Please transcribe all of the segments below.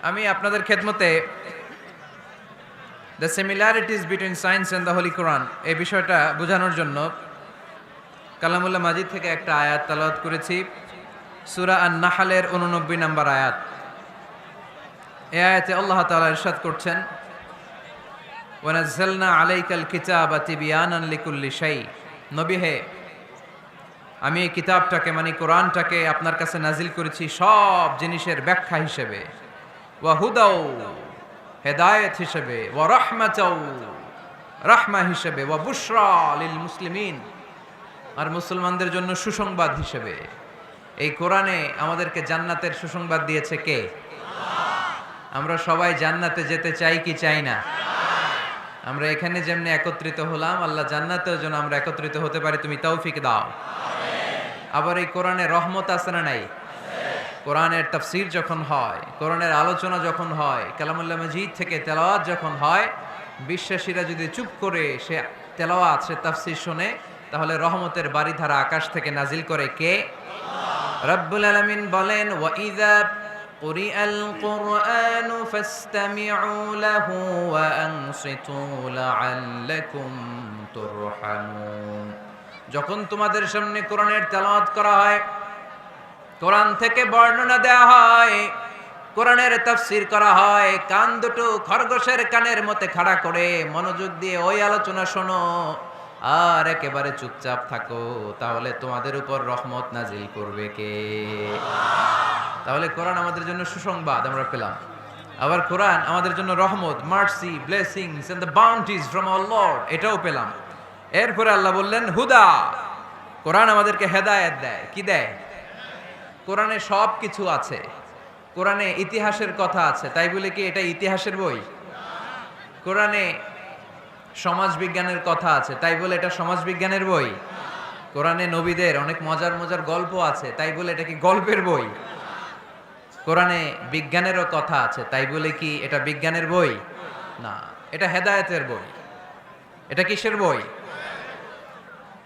আমি আপনাদের খেদমতে the similarities between science and the holy Quran এই বিষয়টা বোঝানোর জন্য কালামুল্লাহ মাজিদ থেকে একটা আয়াত তেলাওয়াত করেছি। সূরা আন-নাহলের 89 নম্বর আয়াত। এই আয়াতে আল্লাহ তাআলা ইরশাদ করছেন, ওয়া নাযালনা আলাইকাল কিতাবা তিবয়ানান লিকুল্লি শাই। নবী হে, আমি এই কিতাবটাকে মানে কোরআনটাকে আপনার কাছে নাজিল করেছি সব জিনিসের ব্যাখ্যা হিসেবে, ওয়া হুদাও হেদায়েত হিসেবে, ওয়া রাহমাতাও রাহমা হিসেবে, ওয়া বুশরা লিল মুসলিমিন আর মুসলমানদের জন্য সুসংবাদ হিসেবে। এই কোরআনে আমাদেরকে জান্নাতের সুসংবাদ দিয়েছে কে? আমরা সবাই জান্নাতে যেতে চাই কি চাই না? আমরা এখানে যেমনি একত্রিত হলাম, আল্লাহ জান্নাতেও যেন আমরা একত্রিত হতে পারি, তুমি তৌফিক দাও। আবার এই কোরআনে রহমত আছে না নাই? কোরআনের তাফসীর যখন হয়, কোরআনের আলোচনা যখন হয়, কালামুল্লাহ মাজিদ থেকে তেলাওয়াত যখন হয়, বিশ্বাসীরা যদি চুপ করে সে তেলাওয়াত সে তাফসীর শুনে, তাহলে রহমতের বারিধারা আকাশ থেকে নাজিল করে কে? রব্বুল আলামিন বলেন, ওয়া ইযা কুরিআল কুরআনু ফাসতামিউ লাহু ওয়া আনসিতু লাআল্লাকুম তুরহামুন। যখন তোমাদের সামনে কোরআনের তেলাওয়াত করা হয়, কোরআন থেকে বর্ণনা দেওয়া হয়, কোরআনের তাফসীর করা হয়, কান দুটো খরগোশের কানের মতে খাড়া করে মনোযোগ দিয়ে ওই আলোচনা শোনো আর একেবারে চুপচাপ থাকো, তাহলে তোমাদের উপর রহমত নাজিল করবে কে? তাহলে কোরআন আমাদের জন্য সুসংবাদ আমরা পেলাম। আবার কোরআন আমাদের জন্য রহমত, mercy, blessings and the bounties from our Lord, এটাও পেলাম। এরপরে আল্লাহ বললেন হুদা, কোরআন আমাদেরকে হেদায়েত দেয়। কি দেয়? কোরআনে সব কিছু আছে। কোরআনে ইতিহাসের কথা আছে, তাই বলে কি এটা ইতিহাসের বই? কোরআনে সমাজ বিজ্ঞানের কথা আছে, তাই বলে এটা সমাজ বিজ্ঞানের বই? কোরআনে নবীদের অনেক মজার মজার গল্প আছে, তাই বলে এটা কি গল্পের বই? কোরআনে বিজ্ঞানেরও কথা আছে, তাই বলে কি এটা বিজ্ঞানের বই? না, এটা হেদায়েতের বই। এটা কিসের বই?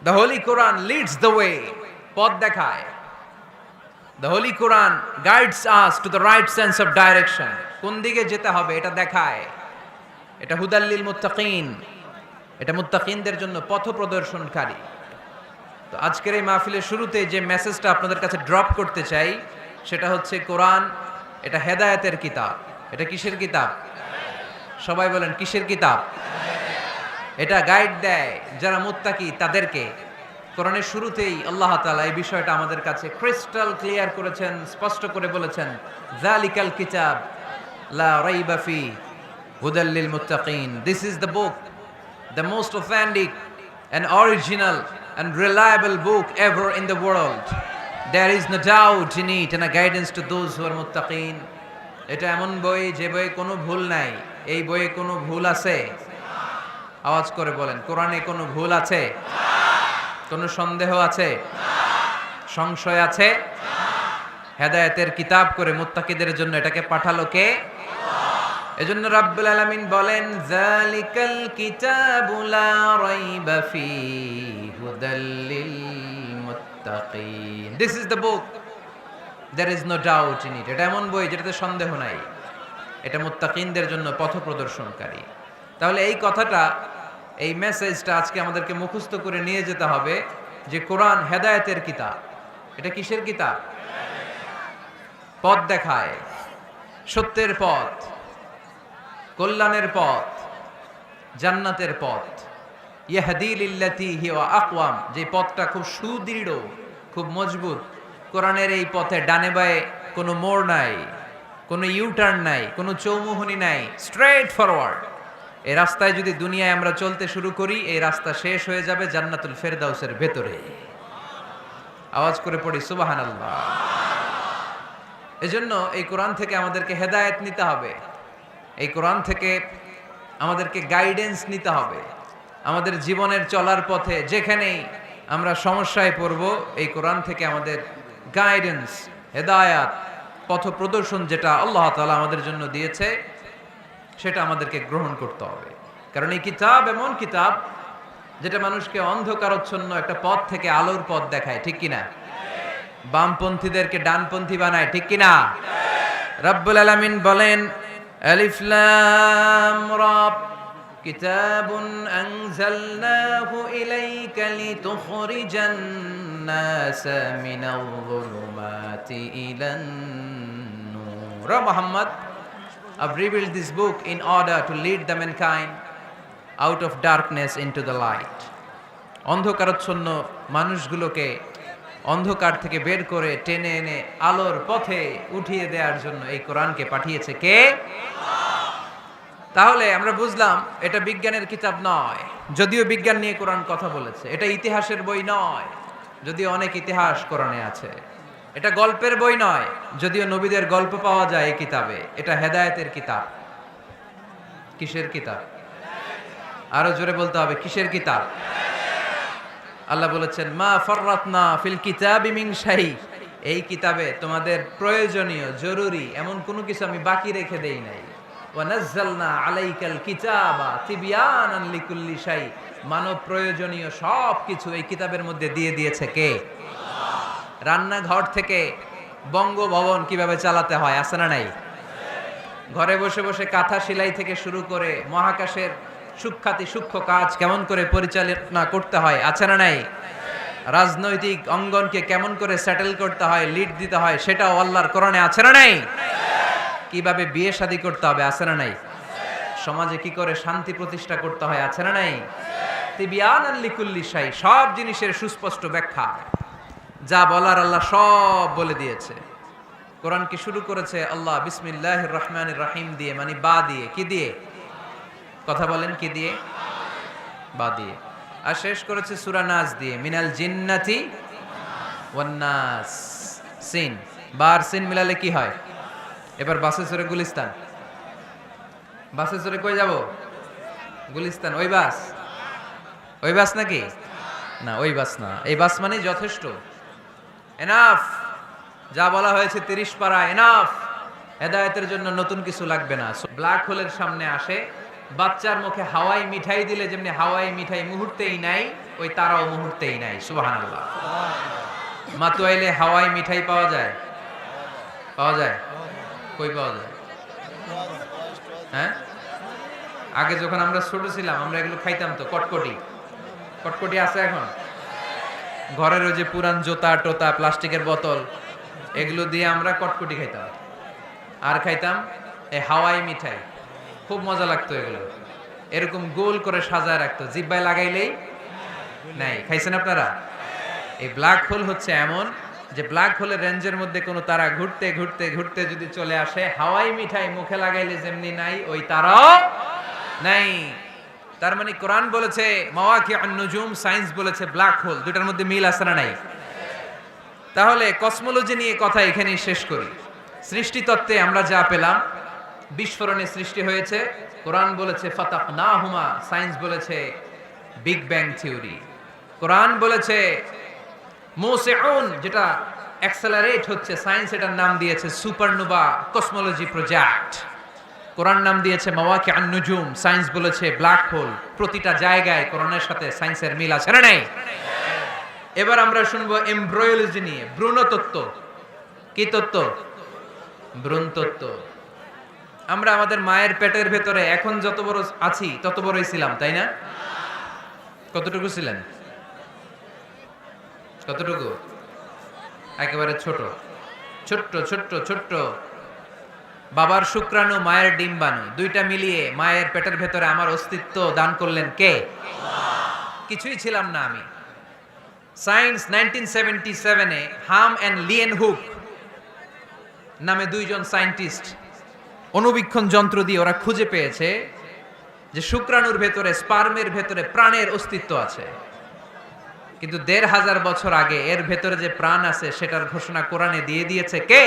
The holy Quran Leeds the way, পথ দেখায়। The Holy Quran guides us to the right sense of direction. কোন দিকে যেতে হবে এটা দেখায়। এটা হুদাল লিল মুত্তাকিন, এটা মুত্তাকিনদের জন্য পথ প্রদর্শনকারী। তো আজকের এই মাহফিলের শুরুতে যে মেসেজটা আপনাদের কাছে ড্রপ করতে চাই সেটা হচ্ছে কোরআন এটা হেদায়েতের কিতাব। এটা কিসের কিতাব? সবাই বলেন কিসের কিতাব? এটা গাইড দেয় যারা মুত্তাকি তাদেরকে। কোরআনের শুরুতেই আল্লাহ তাআলা এই বিষয়টা আমাদের কাছে ক্রিস্টাল ক্লিয়ার করেছেন, স্পষ্ট করে বলেছেন, যালিকাল কিতাব লা রাইবা ফি হুদাল লিল মুত্তাকিন। This is the book, the most authentic and original and reliable book ever in the world. There is no doubt in it and a guidance to those who are muttaqin. এটা এমন বই যে বইয়ে কোনো ভুল নাই। এই বইয়ে কোনো ভুল আছে? আওয়াজ করে বলেন, কোরআনে কোনো ভুল আছে? কোনো সন্দেহ আছে? সংশয় আছে? হেদায়েতের কিতাব করে মুত্তাকিদের জন্য এটাকে পাঠালো কে? এজন্য রাব্বুল আলামিন বলেন, যালিকাল কিতাবু লা রাইবা ফি হুদাল লিল মুত্তাকিন। This is the book, there is no doubt in it. এটা এমন বই যেটাতে সন্দেহ নাই। এটা মুত্তাকিনদের জন্য পথ প্রদর্শনকারী। তাহলে এই কথাটা, এই মেসেজটা আজকে আমাদেরকে মুখস্থ করে নিয়ে যেতে হবে যে কোরআন হেদায়েতের কিতাব। এটা কিসের কিতাব? পথ দেখায়, সত্যের পথ, কল্যাণের পথ, জান্নাতের পথ। ইয়াহদি লিল্লাতি হিয়া আকওয়াম, যে পথটা খুব সুদৃঢ়, খুব মজবুত। কোরআনের এই পথে ডানে বায়ে কোনো মোড় নাই, কোনো ইউটার্ন নাই, কোনো চৌমুহনী নাই, স্ট্রেট ফরওয়ার্ড। এই রাস্তায় যদি দুনিয়ায় আমরা চলতে শুরু করি, এই রাস্তা শেষ হয়ে যাবে জান্নাতুল ফেরদাউসের ভেতরে। আওয়াজ করে পড়ি সুবহানাল্লাহ। এজন্য এই কোরআন থেকে আমাদেরকে হেদায়েত নিতে হবে। এই কোরআন থেকে আমাদেরকে গাইডেন্স নিতে হবে। আমাদের জীবনের চলার পথে যেখানেই আমরা সমস্যায় পড়ব, এই কোরআন থেকে আমাদের গাইডেন্স, হেদায়াত, পথ প্রদর্শন যেটা আল্লাহ তাআলা আমাদের জন্য দিয়েছে সেটা আমাদেরকে গ্রহণ করতে হবে। কারণ এই কিতাব এমন কিতাব যেটা মানুষকে অন্ধকারচ্ছন্ন একটা পথ থেকে আলোর পথ দেখায়, ঠিক কিনা? বামপন্থীদেরকে ডানপন্থী বানায়, ঠিক কিনা? রব্বুল আলামিন বলেন আলিফ লাম রা কিতাবুন আনজালনাহু ইলাইকা লিতুখরিজান নাসা মিনাল যুলুমাতি ইলান নূর। Muhammad, I've revealed this book in order to lead the mankind out of darkness into the light. অন্ধকারাচ্ছন্ন মানুষগুলোকে অন্ধকার থেকে বের করে টেনে এনে আলোর পথে উঠিয়ে দেওয়ার জন্য এই কোরআনকে পাঠিয়েছে কে? তাহলে আমরা বুঝলাম এটা বিজ্ঞানের কিতাব নয়, যদিও বিজ্ঞান নিয়ে কোরআন কথা বলেছে। এটা ইতিহাসের বই নয়, যদিও অনেক ইতিহাস কোরআনে আছে। এটা গল্পের বই নয়, যদিও নবীদের গল্প পাওয়া যায় এই কিতাবে। এটা হেদায়েতের কিতাব। কিসের কিতাব? আরো জোরে বলতে হবে, কিসের কিতাব? আল্লাহ বলেছেন মা ফাররাতনা ফিল কিতাবি মিন শাই, এই কিতাবে তোমাদের প্রয়োজনীয় জরুরি এমন কোনো কিছু আমি বাকি রেখে দেই নাই। ওয়া নাযালনা আলাইকাল কিতাবা তিবয়ানান লিকুল্লি শাই, মানব প্রয়োজনীয় সব কিছু এই কিতাবের মধ্যে দিয়ে দিয়েছে কে? রান্নাঘর থেকে বঙ্গভবন কিভাবে চালাতে হয় আছে না নাই? ঘরে বসে বসে কাঁথা সেলাই থেকে শুরু করে মহাকাশের সূক্ষ্মাতি সূক্ষ্ম কাজ কেমন করে পরিচালনা করতে হয় আছে না নাই? রাজনৈতিক অঙ্গনকে কেমন করে সেটেল করতে হয়, লিড দিতে হয়, সেটাও আল্লাহর কোরআনে আছে না নাই? কিভাবে বিয়ে শাদী করতে হবে আছে না নাই? সমাজে কি করে শান্তি প্রতিষ্ঠা করতে হয় আছে না নাই? তিবয়ানান লিকুল্লি শাই, সব জিনিসের সুস্পষ্ট ব্যাখ্যা। যা বলার আল্লাহ সব বলে দিয়েছে। কোরআনকে শুরু করেছে আল্লাহ বিসমিল্লাহির রহমানির রহিম দিয়ে, মানে বা দিয়ে। কি দিয়ে? কথা বলেন, কি দিয়ে? বা দিয়ে। আর শেষ করেছে সূরা নাস দিয়ে, মিনাল জিন্নাতি ওয়ান নাস। সিন, বার সিন মিলালে কি হয়? এবার বাসে চড়ে গুলিস্তান। বাসে চড়ে কই যাব? গুলিস্তান। ওই বাস? ওই বাস নাকি? না, ওই বাস না। এই বাস মানে যথেষ্ট, এনাফ। যা বলা হয়েছে 30 পারা এনাফ। হেদায়েতের জন্য নতুন কিছু লাগবে না। ব্ল্যাক হোলের সামনে আসে, বাচ্চার মুখে হাওয়াই মিঠাই দিলে যেমনি হাওয়াই মিঠাই মুহূর্তেই নাই, ওই তারাও মুহূর্তেই নাই। সুবহানাল্লাহ। মাতুয়াইলে হাওয়াই মিঠাই পাওয়া যায়? পাওয়া যায়? কই পাওয়া যায়? হ্যাঁ, আগে যখন আমরা ছোট ছিলাম আমরা এগুলো খাইতাম তো। কটকটি, কটকটি আছে এখন? ঘরের ওই যে পুরান জোতা টোতা প্লাস্টিকের বোতল, এগুলো দিয়ে আমরা কটকটি খাইতাম। আর খাইতাম এই হাওয়াই মিঠাই, খুব মজা লাগতো। এগুলো এরকম গোল করে সাজায় রাখতো, জিব্বায় লাগাইলেই নাই। খাইছেন আপনারা? এই ব্ল্যাক হোল হচ্ছে এমন যে ব্ল্যাক হোলের রেঞ্জের মধ্যে কোনো তারা ঘুরতে ঘুরতে ঘুরতে যদি চলে আসে, হাওয়াই মিঠাই মুখে লাগাইলে যেমনি নাই, ওই তারাও নাই। তার মানে কোরআন বলেছে মাওয়াকিউন নুজুম, সায়েন্স বলেছে ব্ল্যাক হোল। দুটার মধ্যে মিল আছে না নাই? তাহলে কসমোলজি নিয়ে কথা এখানেই শেষ করি। সৃষ্টিতত্ত্বে আমরা যা পেলাম, বিস্ফোরণে সৃষ্টি হয়েছে। কোরআন বলেছে ফাতাকনাহুমা, সায়েন্স বলেছে বিগ ব্যাং থিওরি। কোরআন বলেছে মুসিউন, যেটা অ্যাক্সেলারেট হচ্ছে, সায়েন্স এটার নাম দিয়েছে সুপারনোভা কসমোলজি প্রজেক্ট। কোরআন নাম দিয়েছে মাওয়াকিউন নুজুম, সায়েন্স বলেছে ব্ল্যাক হোল। প্রতিটা জায়গায় কোরআনের সাথে সায়েন্সের মিল আছে না নাই? এবার আমরা শুনবো এমব্রয়োলজি নিয়ে, ভ্রূণতত্ত্ব। কি তত্ত্ব? ভ্রূণতত্ত্ব। আমরা আমাদের মায়ের পেটের ভেতরে এখন যত বড় আছি তত বড়ই ছিলাম, তাই না? কতটুকু ছিলেন? কতটুকু? একেবারে ছোট ছোট্ট ছোট্ট ছোট্ট। বাবার শুক্রাণু, মায়ের ডিম্বাণু, দুইটা মিলিয়ে মায়ের পেটের ভেতরে আমার অস্তিত্ব দান করলেন কে? কিছুই ছিলাম না আমি। সায়েন্স 1977-এ হাম এন্ড লিয়েন হুক নামে দুইজন সায়েন্টিস্ট অনুবীক্ষণ যন্ত্র দিয়ে ওরা খুঁজে পেয়েছে যে শুক্রাণুর ভেতরে, স্পার্মের ভেতরে প্রাণের অস্তিত্ব আছে। কিন্তু 1500 বছর আগে এর ভেতরে যে প্রাণ আছে সেটার ঘোষণা কোরআনে দিয়ে দিয়েছে কে?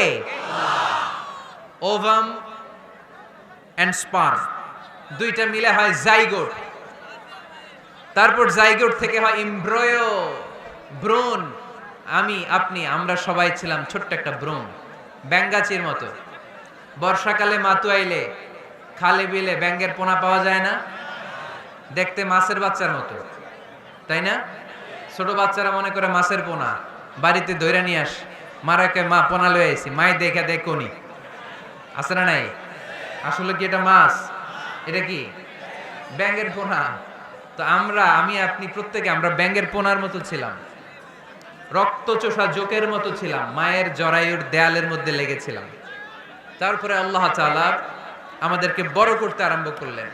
ওভাম এন্ড স্পার্ম দুইটা মিলে হয় জাইগোট। তারপর জাইগোট থেকে হয় এমব্রয়ো, ভ্রূণ। আমি, আপনি, আমরা সবাই ছিলাম ছোট্ট একটা ভ্রূণ, ব্যাঙ্গাচির মতো। বর্ষাকালে মাতুয়াইলে খালে বিলে ব্যাঙ্গের পোনা পাওয়া যায় না? দেখতে মাছের বাচ্চার মতো, তাই না? ছোট বাচ্চারা মনে করে মাছের পোনা, বাড়িতে ধইরা নিয়ে আস, মারাকে মা পোনা লয়ে আইছি, মাই দেখে দেখনি। আছে না নাই? আসলে কি এটা মাছ? এটা কি ব্যাঙের পোনা? তো আমি আপনি প্রত্যেকে আমরা ব্যাঙের পোনার মতো ছিলাম, রক্তচোষা জোকের মতো ছিলাম, মায়ের জরায়ুর দেয়ালের মধ্যে লেগেছিলাম। তারপরে আল্লাহ তাআলা আমাদেরকে বড় করতে আরম্ভ করলেন।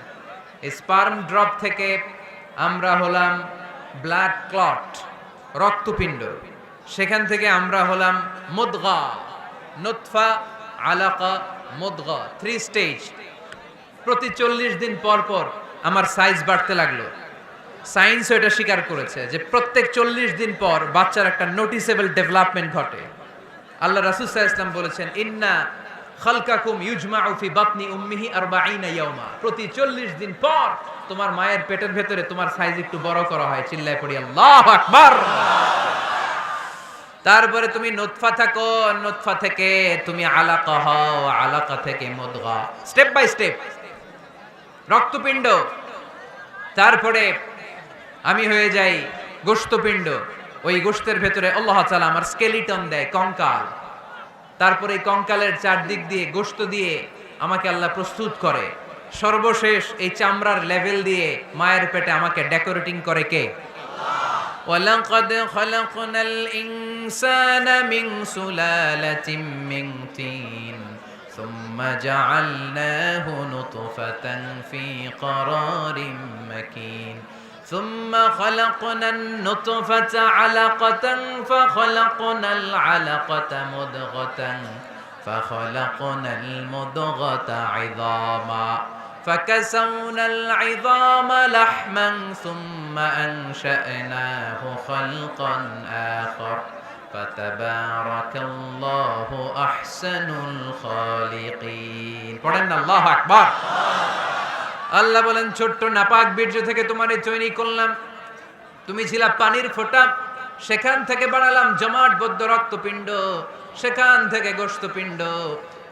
এই স্পার্ম ড্রপ থেকে আমরা হলাম ব্লাড ক্লট, রক্তপিণ্ড। সেখান থেকে আমরা হলাম মুদগা, নুতফা, আলাকা, মুদগা, 3 স্টেজ। প্রতি 40 দিন পর পর আমার সাইজ বাড়তে লাগলো। সায়েন্সও এটা স্বীকার করেছে যে প্রত্যেক 40 দিন পর বাচ্চার একটা নোটিসেবল ডেভেলপমেন্ট ঘটে। আল্লাহ রাসূল সাল্লাল্লাহু আলাইহি ওয়াসাল্লাম বলেছেন, ইন্না খালকাকুম ইউজমাউ ফি বাতনি উম্মিহি 40 ইয়াওমা। প্রতি 40 দিন পর তোমার মায়ের পেটের ভেতরে তোমার সাইজ একটু বড় করা হয়। চিল্লায় পড়ি আল্লাহু আকবার। তারপরে তুমি নুতফা থাকো, নুতফা থেকে তুমি আলাকা হও, আলাকা থেকে মুদগা, স্টেপ বাই স্টেপ রক্তপিণ্ড। তারপরে আমি হয়ে যাই গোশতপিণ্ড। ওই গোশতের ভেতরে আল্লাহ তাআলা আমার স্কেলিটন দেয়, কঙ্কাল। তারপরে এই কঙ্কালের চারদিক দিয়ে গোশত দিয়ে আমাকে আল্লাহ প্রস্তুত করে। সর্বশেষ এই চামড়ার লেভেল দিয়ে মায়ের পেটে আমাকে ডেকোরেটিং করে কে? ওয়ালাকাদ খালাকনাল ইনসানা মিন সুলালাতিন মিন তিন সুম্মা জাআলনাহু নুতফাতান ফি ক্বারারিন মাকিন ثم خلقنا النطفة علقة فخلقنا العلقة مضغة فخلقنا المضغة عظاما فكسونا العظام لحما ثم أنشأناه خلقا آخر فتبارك الله أحسن الخالقين পড়েন আল্লাহু আকবার। আল্লাহ বলেন, ছোট্ট নাপাক বীর্য থেকে তোমারে তৈরি করলাম, তুমি ছিলা পানির ফোঁটা, সেখান থেকে বানালাম জমাট বদ্ধ রক্তপিণ্ড, সেখান থেকে গোশতপিণ্ড।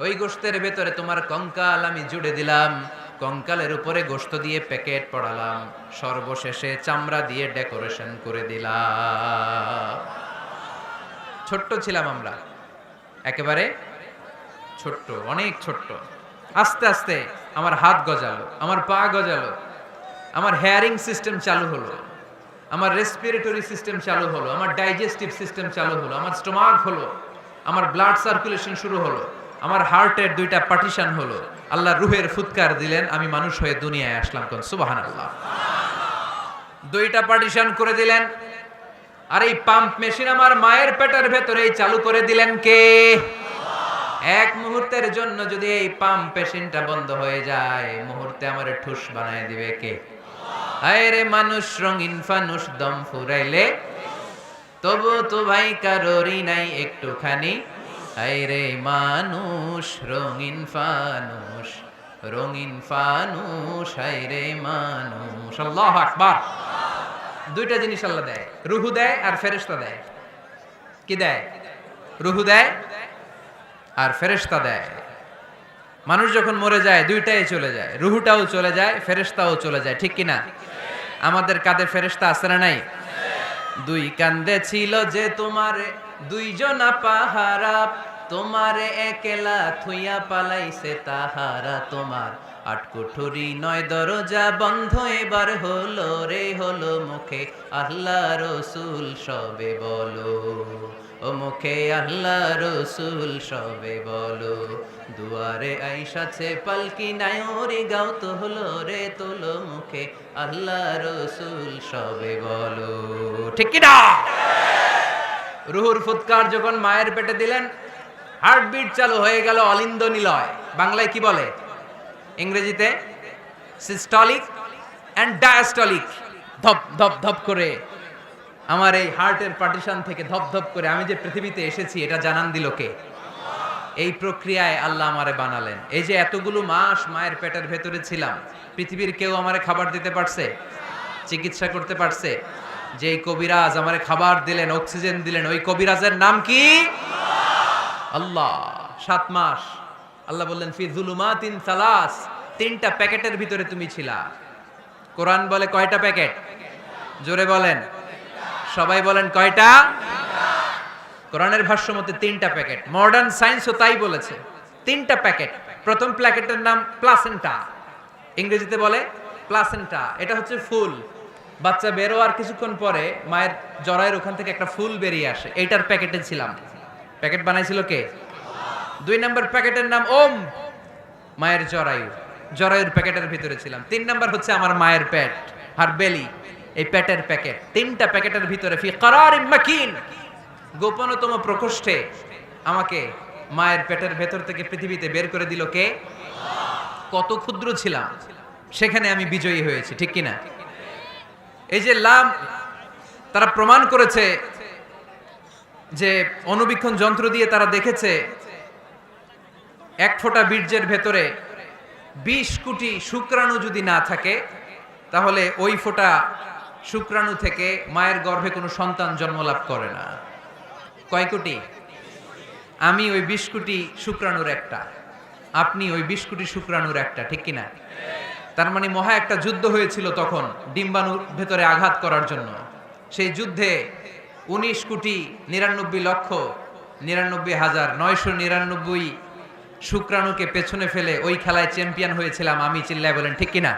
ওই গোশতের ভেতরে তোমার কঙ্কাল আমি জুড়ে দিলাম, কঙ্কালের উপরে গোশত দিয়ে প্যাকেট পড়ালাম, সর্বশেষে চামড়া দিয়ে ডেকোরেশন করে দিলাম। ছোট্ট ছিলাম আমরা, একেবারে ছোট্ট, অনেক ছোট্ট। আস্তে আস্তে আমার হাত গজালো, আমার পা গজালো, আমার হেয়ারিং সিস্টেম চালু হলো, আমার রেসপিরেটরি সিস্টেম চালু হলো, আমার ডাইজেস্টিভ সিস্টেম চালু হলো, আমার স্টোমাক হলো, আমার ব্লাড সার্কুলেশন শুরু হলো, আমার হার্টের 2টা পার্টিশন হলো। আল্লাহ রুহের ফুৎকার দিলেন, আমি মানুষ হয়ে দুনিয়ায় আসলাম। কোন সুবহানাল্লাহ। 2টা পার্টিশন করে দিলেন। আর এই পাম্প মেশিন আমার মায়ের পেটের ভেতরেই চালু করে দিলেন কে? এক মুহূর্তের জন্য যদি এই পাম্প মেশিনটা বন্ধ হয়ে যায়, মুহূর্তে আমারে ঠুস বানায় দিবে কে? হায় রে মানুষ রঙিন ফানুস, দম ফুরাইলে তবু তো ভাই কারোরই নাই একটুখানি। হায় রে মানুষ রঙিন ফানুস, রঙিন ফানুস, হায় রে মানুষ। আল্লাহু আকবার। 2টা জিনিস আল্লাহ দেয়, রুহু দেয় আর ফেরেশতা দেয়। কি দেয়? রুহু দেয় আর ফেরেশতা দেয়। মানুষ যখন মরে যায় 2টাই চলে যায়, রুহুটাও চলে যায়, ফেরেশতাও চলে যায়, ঠিক কিনা? আমাদের কাঁধে ফেরেশতা আছে না নাই? 2 কান্দে ছিল যে তোমারে 2 জনা পাহারা, তোমারে একলা থুইয়া পালাইছে তাহারা। তোমার 8 কুঠুরি 9 দরজা বন্ধ এবার হলো রে, হলো মুখে আল্লাহ রসুল সবে বলো, ও মুখে আল্লাহ রসুল সবে বলো। দুয়ারে আইসাছে পালকি নায়রে গাও তো হলো রে, তোলো মুখে আল্লাহ রসুল সবে বলো, ঠিক কি না? রুহুর ফুৎকার যখন মায়ের পেটে দিলেন, হার্টবিট চালু হয়ে গেল, অলিন্দ নিলয়। বাংলায় কি বলে? ইংরেজিতে সিস্টলিক এন্ড ডায়াস্টলিক। ধপ ধপ ধপ করে আমার এই হার্টের পার্টিশন থেকে ধপ ধপ করে আমি যে পৃথিবীতে এসেছি এটা জানান দিল কে? এই প্রক্রিয়ায় আল্লাহ আমারে বানালেন। এই যে এতগুলো মাস মায়ের পেটের ভেতরে ছিলাম, পৃথিবীর কেউ আমারে খাবার দিতে পারছে? চিকিৎসা করতে পারছে? যেই কবিরাজ আমারে খাবার দিলেন, অক্সিজেন দিলেন, ওই কবিরাজের নাম কি? আল্লাহ। 7 মাস আল্লাহ বললেন ফি যুলুমাতিন সালাস, 3টা প্যাকেটের ভিতরে তুমি ছিলা। কোরআন বলে কয়টা প্যাকেট? জোরে বলেন, সবাই বলেন কয়টা? কোরআনের ভাষ্য মতে 3টা প্যাকেট। মডার্ন সায়েন্সও তাই বলেছে, 3টা প্যাকেট। প্রথম প্যাকেটের নাম প্লাসেন্টা, ইংরেজিতে বলে প্লাসেন্টা। এটা হচ্ছে ফুল। বাচ্চা বের হওয়ার কিছুক্ষণ পরে মায়ের জরায়ের ওখান থেকে একটা ফুল বেরিয়ে আসে, এইটার প্যাকেটে ছিলাম। প্যাকেট বানাইছিল কে? 2 নম্বর প্যাকেটের নাম ওম, মায়ের জরায়ু, জরায়ুর প্যাকেটের ভিতরে ছিলাম। 3 নম্বর হচ্ছে আমার মায়ের পেট, হার বেলি, এই পেটের প্যাকেট। 3টা প্যাকেটের ভিতরে ফি করারিম মাকিন, গোপনতম প্রকোষ্ঠে আমাকে মায়ের পেটের ভেতর থেকে পৃথিবীতে বের করে দিল কে? কত ক্ষুদ্র ছিলাম, সেখানে আমি বিজয়ী হয়েছি, ঠিক কিনা? এই যে লাম, তারা প্রমাণ করেছে যে অণুবীক্ষণ যন্ত্র দিয়ে তারা দেখেছে 1 ফোঁটা বীর্যের ভেতরে 20 কোটি শুক্রাণু যদি না থাকে, তাহলে ওই ফোঁটা শুক্রাণু থেকে মায়ের গর্ভে কোনো সন্তান জন্মলাভ করে না। কয় কোটি? আমি ওই 20 কোটি শুক্রাণুর একটা, আপনি ওই 20 কোটি শুক্রাণুর একটা, ঠিক কিনা? তার মানে মহা একটা যুদ্ধ হয়েছিল তখন ডিম্বাণুর ভেতরে আঘাত করার জন্য। সেই যুদ্ধে 19,99,99,999 শুক্রাণুকে পেছনে ফেলে ওই খেলায় চ্যাম্পিয়ন হয়েছিলাম আমি। চিল্লায় বলেন ঠিক কিনা?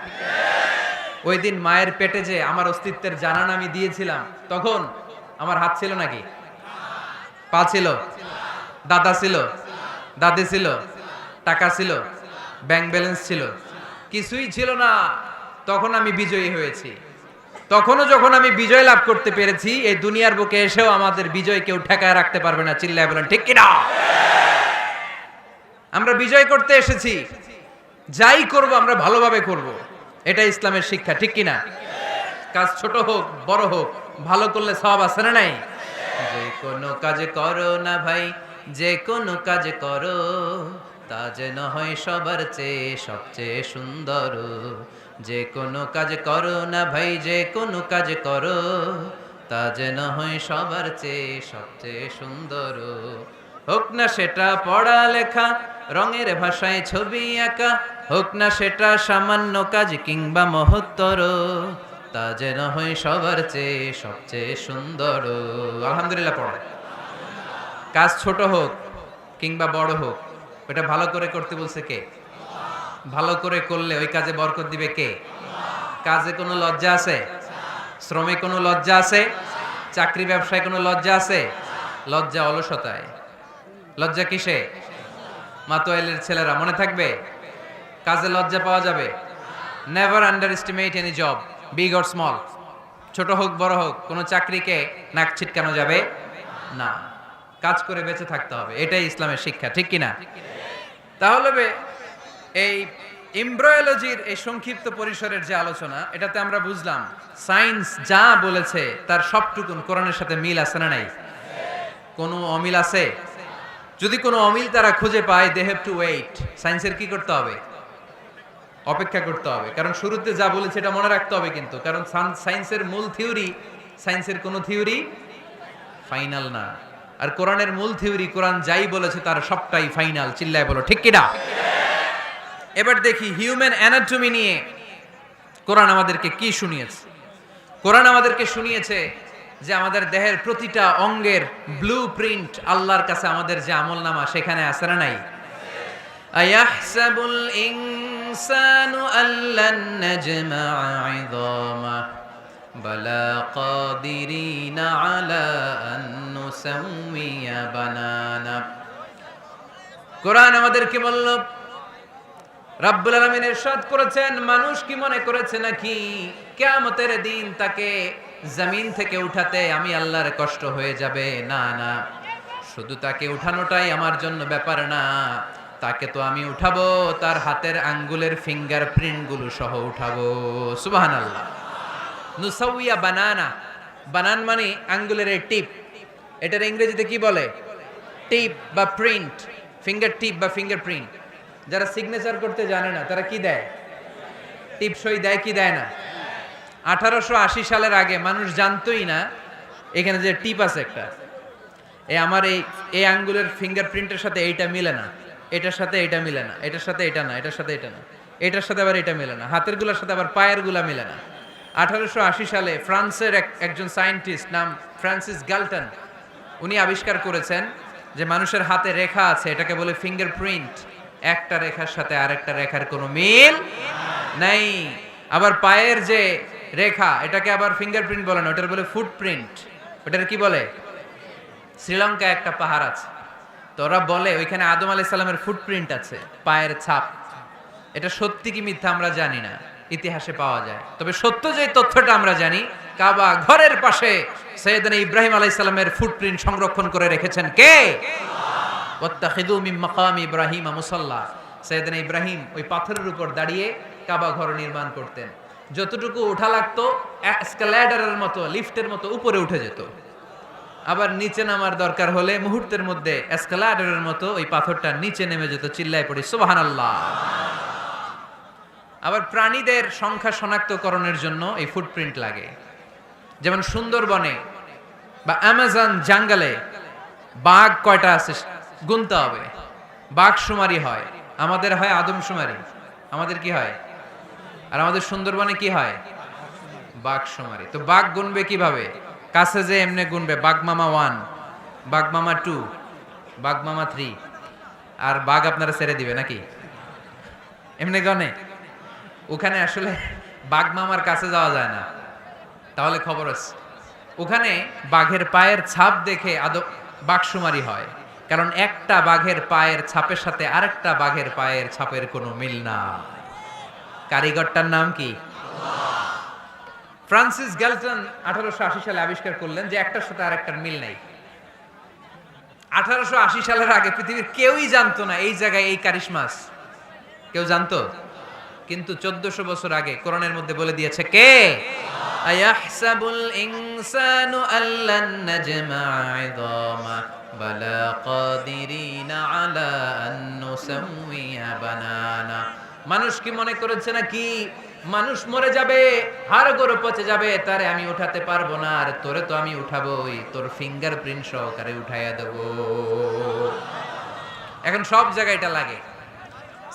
ওই দিন মায়ের পেটে যে আমার অস্তিত্বের জানান আমি দিয়েছিলাম, তখন আমার হাত ছিল নাকি? পা ছিল? দাদা ছিল? দাদি ছিল? টাকা ছিল? ব্যাংক ব্যালেন্স ছিল? কিছুই ছিল না। তখন আমি বিজয়ী হয়েছি। তখনও যখন আমি বিজয় লাভ করতে পেরেছি, এই দুনিয়ার বুকে এসেও আমাদের বিজয় কেউ ঠেকায় রাখতে পারবে না। চিল্লায় বলেন ঠিক কিনা? আমরা বিজয় করতে এসেছি, যাই করব আমরা ভালোভাবে করব, এটা ইসলামের শিক্ষা, ঠিক কিনা? কাজ ছোট হোক বড় হোক, ভালো করলে সওয়াব আছে না নাই? যে কোনো কাজ করো না ভাই, যে কোনো কাজ করো, তা যেন হয় সবার চেয়ে সবচেয়ে সুন্দর। যে কোনো কাজ করো না ভাই, যে কোনো কাজ করো, তা যেন হয় সবার চেয়ে সবচেয়ে সুন্দর। হোক না সেটা পড়ালেখা, রঙের ভাষায় ছবি আঁকা, হোক না সেটা সামান্য কাজ কিংবা মহত্তর, তা যেন হয় সবার চেয়ে সবচেয়ে সুন্দর। আলহামদুলিল্লাহ পড়ে। কাজ ছোট হোক কিংবা বড় হোক, ওটা ভালো করে করতে বলছে কে? ভালো করে করলে ওই কাজে বরকত দিবে কে? কাজে কোনো লজ্জা আছে? শ্রমে কোনো লজ্জা আছে? চাকরি ব্যবসায় কোনো লজ্জা আছে? লজ্জা অলসতায়। লজ্জা কিসে? মাতোয়াইলের ছেলেরা মনে থাকবে? কাজে লজ্জা পাওয়া যাবে। Never under estimate any job, big or small. ছোট হোক বড় হোক, কোনো চাকরিকে নাক ছিটকানো যাবে না। কাজ করে বেঁচে থাকতে হবে, এটাই ইসলামের শিক্ষা, ঠিক কিনা? তাহলে এই এমব্রায়োলজির এই সংক্ষিপ্ত পরিসরের যে আলোচনা, এটাতে আমরা বুঝলাম সায়েন্স যা বলেছে তার সবটুকুন কোরআনের সাথে মিল আছে না নাই? কোনো অমিল আছে? যদি কোনো অমিল তারা খুঁজে পায়, দে হ্যাভ টু ওয়েট। সায়েন্সের কি করতে হবে? অপেক্ষা করতে হবে। কারণ শুরুতে যা বলেছে এটা মনে রাখতে হবে কিন্তু, কারণ সায়েন্সের মূল থিওরি, সায়েন্সের কোনো থিওরি ফাইনাল না। আর কোরআনের মূল থিওরি, কোরআন যাই বলেছে তার সবটাই ফাইনাল। চিল্লায় বলো ঠিক কিনা? এবার দেখি হিউম্যান অ্যানাটমি নিয়ে কোরআন আমাদেরকে কি শুনিয়েছে। কোরআন আমাদেরকে শুনিয়েছে যে আমাদের দেহের প্রতিটা অঙ্গের ব্লু প্রিন্ট আল্লাহর কাছে আমাদের যে আমলনামা সেখানে আছে না নাই? আয়াহসাবুল ইনসানু আল্লান নাজমা'a 'idama বালা কাদিরিনা আলা আন নুসাউমিয়া বানানা। কোরআন আমাদেরকে বলল, রব্বুল আলামিন ইরশাদ করেছেন, মানুষ কি মনে করেছে নাকি কিয়ামতের দিন তাকে জমিন থেকে উঠাতে আমি আল্লাহর কষ্ট হয়ে যাবে? না না, শুধু তাকে উঠানোটাই আমার জন্য ব্যাপার না, তাকে তো আমি উঠাবো তার হাতের আঙ্গুলের ফিঙ্গারপ্রিন্ট গুলো সহ উঠাবো। সুবহানাল্লাহ। নুসাউইয়া বানানা, বানান মানে আঙ্গুলের এই টিপ, এটার ইংরেজিতে কি বলে? টিপ বা প্রিন্ট, ফিঙ্গার টিপ বা ফিঙ্গারপ্রিন্ট। যারা সিগনেচার করতে জানে না তারা কি দেয়? টিপ সই দেয় কি দেয় না? 1880 সালের আগে মানুষ জানতোই না এখানে যে টিপ আছে একটা, আমার এই আঙ্গুলের ফিঙ্গারপ্রিন্টের সাথে এইটা মিলে না, এটার সাথে এটা মিলে না, এটার সাথে এটা না, এটার সাথে এটা না, এটার সাথে আবার এটা মিলে না, হাতের গুলার সাথে আবার পায়ের গুলা মিলে না। 1880 সালে ফ্রান্সের একজন সায়েন্টিস্ট নাম ফ্রান্সিস গালটন, উনি আবিষ্কার করেছেন যে মানুষের হাতে রেখা আছে, এটাকে বলে ফিঙ্গারপ্রিন্ট। একটা রেখার সাথে আরেকটা রেখার কোনো মিল নাই। আবার পায়ের যে রেখা, এটাকে আবার ফিঙ্গারপ্রিন্ট বলে না, ওটার বলে ফুটপ্রিন্ট। ওটার কি বলে? শ্রীলঙ্কায় একটা পাহাড় আছে, তো ওরা বলে ওইখানে আদম আলাইহিস সালামের ফুটপ্রিন্ট আছে, পায়ের ছাপ। এটা সত্যি কি মিথ্যা আমরা জানি না, ইতিহাসে পাওয়া যায়। তবে সত্য যে তথ্যটা আমরা জানি, কাবা ঘরের পাশে সাইয়েদনা ইব্রাহিম আলাইহিস সালামের ফুটপ্রিন্ট সংরক্ষণ করে রেখেছেন কে? ওয়াত্তাখিযু মিন মাকামি ইব্রাহিম মুসাল্লা। সাইয়েদনা ইব্রাহিম ওই পাথরের উপর দাঁড়িয়ে কাবা ঘর নির্মাণ করতেন। যতটুকু ওঠা লাগতো এসকালেটরের মতো, লিফটের মতো উপরে উঠে যেত। আবার নিচে নামার দরকার হলে মুহূর্তের মধ্যে এসকালেটরের মতো ওই পাথরটা নিচে নেমে যেত। চিল্লায় পড়ি সুবহানাল্লাহ। আবার প্রাণীদের সংখ্যা শনাক্তকরণের জন্য এই ফুটপ্রিন্ট লাগে। যেমন সুন্দরবনে বা অ্যামাজন জঙ্গলে বাঘ কয়টা আছে গুনতে হবে। বাঘ শুমারি হয়, আমাদের হয় আদমশুমারি। আমাদের কি হয়? আর আমাদের সুন্দরবনে কি হয়? বাঘ শুমারি। তো বাঘ গুনবে কিভাবে? কাছে যে এমনি গুনবে, বাঘ মামা 1, বাঘ মামা 2, বাঘ মামা 3, আর বাঘ আপনারা ছেড়ে দিবে নাকি? এমনি গনে? ওখানে আসলে বাঘ মামার কাছে যাওয়া যায় না, তাহলে খবর আছে। ওখানে বাঘের পায়ের ছাপ দেখে বাঘ শুমারি হয়, কারণ একটা বাঘের পায়ের ছাপের সাথে আরেকটা বাঘের পায়ের ছাপের কোনো মিল না। কারিগরটার নাম কি? ফ্রান্সিস গ্যালটন 1880 সালে আবিষ্কার করলেন যে একটার সাথে আরেকটার মিল নাই। 1880 সালের আগে পৃথিবীর কেউই জানতো না এই জায়গায় এই কারিশমাস। কেউ জানতো? কিন্তু 1400 বছর আগে কোরআনের মধ্যে বলে দিয়েছে কে? আয়াহসাবুল ইনসানু আল্লান নাজমা ইযামা বালা কাদিরিনা আলা আন নুসাউইয়া বানানা। মানুষ কি মনে করেছে নাকি মানুষ মরে যাবে, হাড় গোড় পচে যাবে, তারে আমি উঠাতে পারবো না? আর তোরে তো আমি উঠাবোই, তোর ফিঙ্গারপ্রিন্ট সহকারে উঠাইয়া দেব। এখন সব জায়গায় এটা লাগে।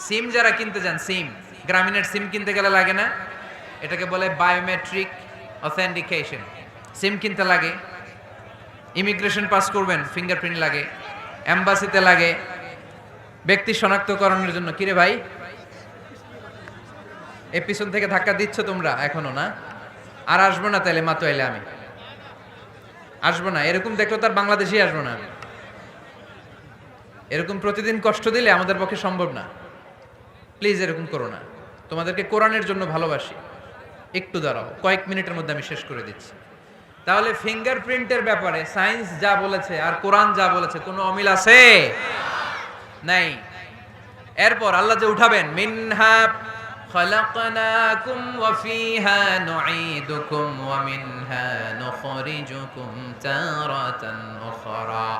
সিম যারা কিনতে যান, সিম গ্রামীণের সিম কিনতে গেলে লাগে না? এটাকে বলে বায়োমেট্রিক অথেন্টিকেশন। সিম কিনতে লাগে, ইমিগ্রেশন পাস করবেন ফিঙ্গারপ্রিন্ট লাগে, এম্বাসিতে লাগে, ব্যক্তি শনাক্তকরণের জন্য। কিরে ভাই, এই পিছন থেকে ধাক্কা দিচ্ছ তোমরা এখনো না? আর আসবো না তাইলে মাতো এলে আমি আসবো না। এরকম দেখলো তার বাংলাদেশি আসবো না। এরকম প্রতিদিন কষ্ট দিলে আমাদের পক্ষে সম্ভব না। প্লিজ এরকম করো না। তোমাদেরকে কোরআনের জন্য ভালোবাসি। একটু দাঁড়াও, কয়েক মিনিটের মধ্যে আমি শেষ করে দিচ্ছি। তাহলে ফিঙ্গারপ্রিন্টের ব্যাপারে সায়েন্স যা বলেছে আর কোরআন যা বলেছে কোনো অমিল আছে? নাই। এরপর আল্লাহ যে উঠাবেন, মিনহা খালাকনাকুম ওয়া ফিহা নুঈদুকুম ওয়া মিনহা নুখরিজুকুম তারাতান উখরা।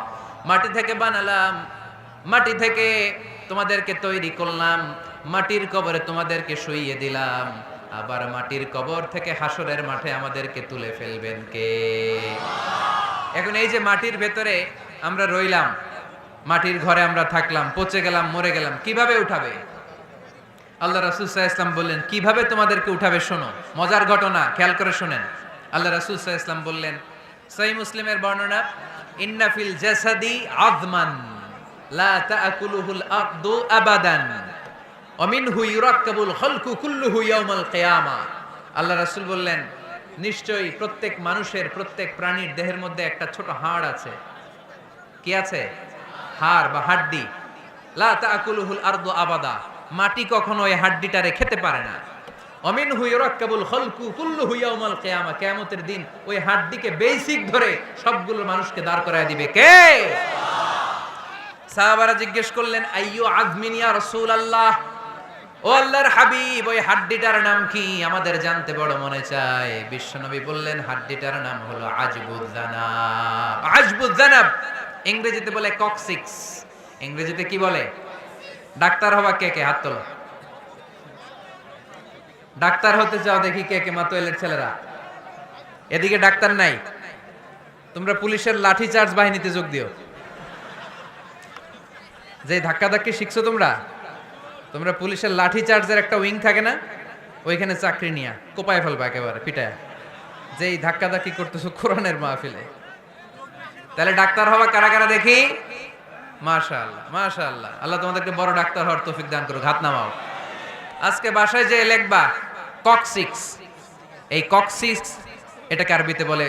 মাটি থেকে বানালাম, মাটি থেকে তোমাদেরকে তৈরি করলাম, মাটির কবরে তোমাদেরকে শুইয়ে দিলাম, আবার মাটির কবর থেকে হাসরের মাঠে আমাদেরকে তুলে ফেলবেন কে? এখন এই যে মাটির ভেতরে আমরা রইলাম, মাটির ঘরে আমরা থাকলাম, পচে গেলাম, মরে গেলাম, কিভাবে উঠাবে? আল্লাহ রাসূল সাল্লাল্লাহু আলাইহি ওয়াসাল্লাম বললেন কিভাবে তোমাদেরকে উঠাবে শোনো। মজার ঘটনা, খেয়াল করে শোনেন। আল্লাহ রাসূল সাল্লাল্লাহু আলাইহি ওয়াসাল্লাম বললেন, সহিহ মুসলিমের বর্ণনা, ইন্না ফিল জাসাদি আযমান লা তাআকুলুহুল আরদু আবাদান ওয়া মিনহু ইউরাক্কাবুল খালকু কুল্লুহু ইয়াউমাল কিয়ামা। আল্লাহ রাসূল বললেন, নিশ্চয়ই প্রত্যেক মানুষের, প্রত্যেক প্রাণীর দেহের মধ্যে একটা ছোট হাড় আছে। কি আছে? হাড় বা হাড্ডি। লা তাআকুলুহুল আরদু আবাদা, মাটি কখনো এই হাড্ডিটারে খেতে পারে না। ওয়া মিনহু ইউরাক্কাবুল খালকু কুল্লুহু ইয়াউমাল কিয়ামা, কিয়ামতের দিন ওই হাড্ডিকে বেসিক ধরে সবগুলো মানুষকে দাঁড় করায় দিবে কে? সাহাবারা জিজ্ঞেস করলেন, আইয়ু আযমিন ইয়া রাসূলুল্লাহ, ও আল্লাহর হাবিব ওই হাড্ডিটার নাম কি? আমাদের জানতে বড় মনে চায়। বিশ্বনবী বললেন, হাড্ডিটার নাম হলো আজবুয জানাব। আজবুয জানাব ইংরেজিতে বলে কক্সিক্স। ইংরেজিতে কি বলে? ডাক্তার হবা কে কে? হাত তোলো। ডাক্তার হতে চাও দেখি কে কে? মাতোয়েলের ছেলেরা এদিকে ডাক্তার নাই, তোমরা পুলিশের লাঠি চার্জ বাহিনীতে যোগ দিও। যে ধাক্কা ধাক্কি শিখছো তোমরা, তোমরা পুলিশের লাঠি চার্জের একটা উইং থাকে না, ওইখানে চাকরি নিয়া কোপায় ফেলবা একেবারে পিটায়, যেই ধাক্কা ধাক্কি করতেছো কোরআনের মাহফিলে। তাহলে ডাক্তার হবা কারা কারা দেখি? মাশাআল্লাহ মাশাআল্লাহ, আল্লাহ তোমাদেরকে বড় ডাক্তার হওয়ার তৌফিক দান করুক, হাত নামাও। আজকে বাসায় যে লিখবা কক্সিক্স, এই কক্সিক্স এটাকে আরবিতে বলে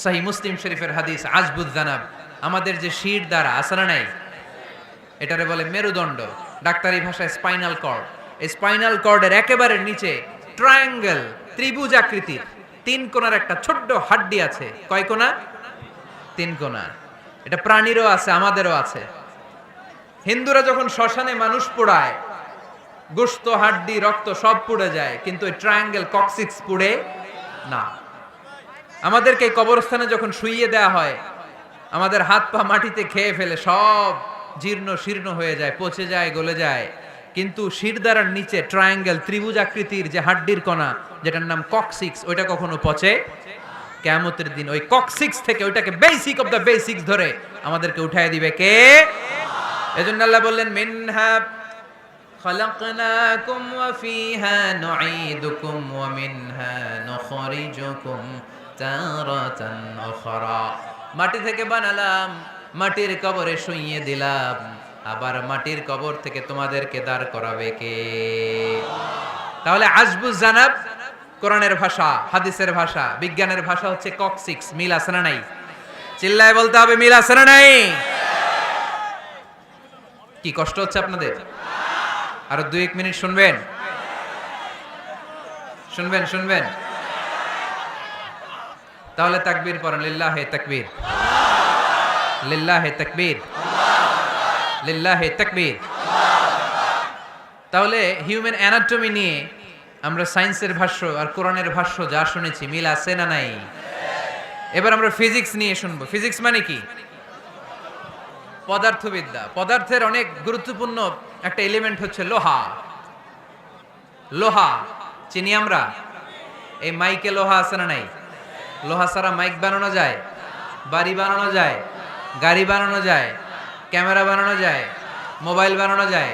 সহিহ মুসলিম শরীফের হাদিস আজবুজ জানাব, আমাদের যে শির দ্বারা আছে না নাই, এটারে বলে মেরুদণ্ড, ডাক্তারি ভাষায় স্পাইনাল কর্ড। এই স্পাইনাল কর্ডের একেবারে নিচে ট্রায়াঙ্গেল, ত্রিভুজ আকৃতির তিন কোণার একটা ছোট্ট হাড্ডি আছে। কয় কোণা? তিন কোণা। এটা প্রাণীরও আছে, আমাদেরও আছে। হিন্দুরা যখন শ্মশানে মানুষ পোড়ায়, গোশত, হাড্ডি, রক্ত সব পুড়ে যায়, কিন্তু এই ট্রায়াঙ্গেল কক্সিক্স পুড়ে না। আমাদেরকে এই কবরস্থানে যখন শুইয়ে দেয়া হয়, আমাদের হাত পা মাটিতে খেয়ে ফেলে, সব জীর্ণ শীর্ণ হয়ে যায়, পচে যায়, গলে যায়, কিন্তু শিরদাঁড়ার নিচে ট্রায়াঙ্গেল, ত্রিভুজ আকৃতির যে হাড্ডির কণা, যেটার নাম কক্সিক্স, ওইটা কখনো পচে। কিয়ামতের দিন ওই কক্সিক্স থেকে, ওইটাকে বেসিক অফ দ্য বেসিক্স ধরে আমাদেরকে উঠায় দিবে কে? এজন্য আল্লাহ বললেন মিনহা খালাকনাকুম ওয়া ফিহা নুঈদুকুম ওয়া মিনহা নুখরিজুকুম তারাতান উখরা। মাটি থেকে বানালাম, মাটির কবরে শুইয়ে দিলাম, আবার মাটির কবর থেকে তোমাদেরকে দাঁড় করাবে কে? তাহলে আজবুজ জানাব কোরআনের ভাষা, হাদিসের ভাষা, বিজ্ঞানের ভাষা হচ্ছে কক্সিক্স। মিল আছে না নাই? চিল্লায় বলতে হবে, মিল আছে না নাই? কি কষ্ট হচ্ছে আপনাদের? আরো 2-1 মিনিট শুনবেন? শুনবেন শুনবেন? তাহলে তাকবীর পড়েন, লিল্লাহে তাকবীর, লিল্লাহে তাকবীর, লিল্লাহে তাকবীর। তাহলে হিউম্যান অ্যানাটমি নিয়ে আমরা সায়েন্সের ভাষ্য আর কোরআনের ভাষ্য যা শুনেছি, মিল আছে না নাই? এবার আমরা ফিজিক্স নিয়ে শুনবো। ফিজিক্স মানে কি? পদার্থবিদ্যা। পদার্থের অনেক গুরুত্বপূর্ণ একটা এলিমেন্ট হচ্ছে লোহা। লোহা চিনি আমরা। এই মাইকে লোহা আছে না নাই? লোহা ছাড়া মাইক বানানো যায়, বাড়ি বানানো যায়, গাড়ি বানানো যায়, ক্যামেরা বানানো যায়, মোবাইল বানানো যায়,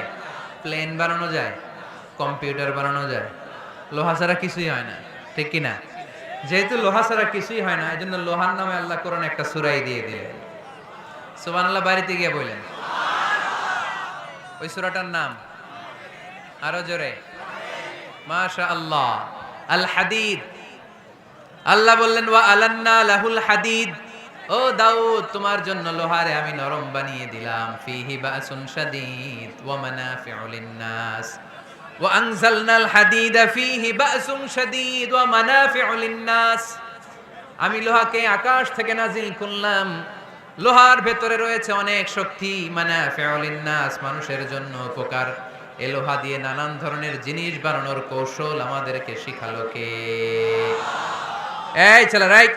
প্লেন বানানো যায়, কম্পিউটার বানানো যায়। লোহা ছাড়া কিছুই হয় না, ঠিক কি না? যেহেতু লোহা ছাড়া কিছুই হয় না, এই জন্য লোহার নামে আল্লাহ কোরআনে একটা সূরাই দিয়ে দিলেন। সুবহানাল্লাহ বাড়িতে গিয়ে বললেন। ওই সূরাটার নাম আরো জোরে, মাশাআল্লাহ, আল হাদিদ। আল্লাহ বললেন ওয়া আলান্না লাহুল হাদিদ, ও দাউদ তোমার জন্য লোহারে আমি নরম বানিয়ে দিলাম। ফিহি বাসুন শাদীদ ওয়া মানাফিউ লিন-নাস ওয়া আনজালনাল হাদিদা ফিহি বাসুন শাদীদ ওয়া মানাফিউ লিন-নাস। আমি লোহাকে আকাশ থেকে নাজিল করলাম, লোহার ভেতরে রয়েছে অনেক শক্তি, মানাফিউ লিন-নাস, মানুষের জন্য উপকার। এ লোহা দিয়ে নানান ধরনের জিনিস বানানোর কৌশল আমাদেরকে শিখালো কে? এই ছেলে রাইট,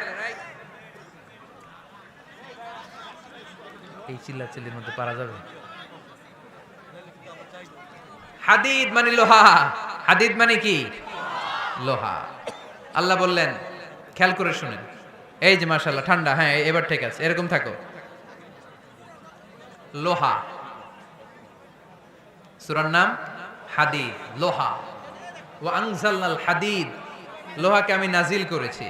এই চিল্লাচিল্লির মধ্যে পারা যাবে? হাদিদ মানে লোহা। হাদিদ মানে কি? লোহা। আল্লাহ বললেন, খেয়াল করে শুনেন, এই যে মাশাআল্লাহ ঠান্ডা, হ্যাঁ এবার ঠিক আছে, এরকম থাকো। লোহা, সূরার নাম হাদিদ, লোহা। ওয়া আনজালনাল হাদিদ, লোহাকে আমি নাজিল করেছি।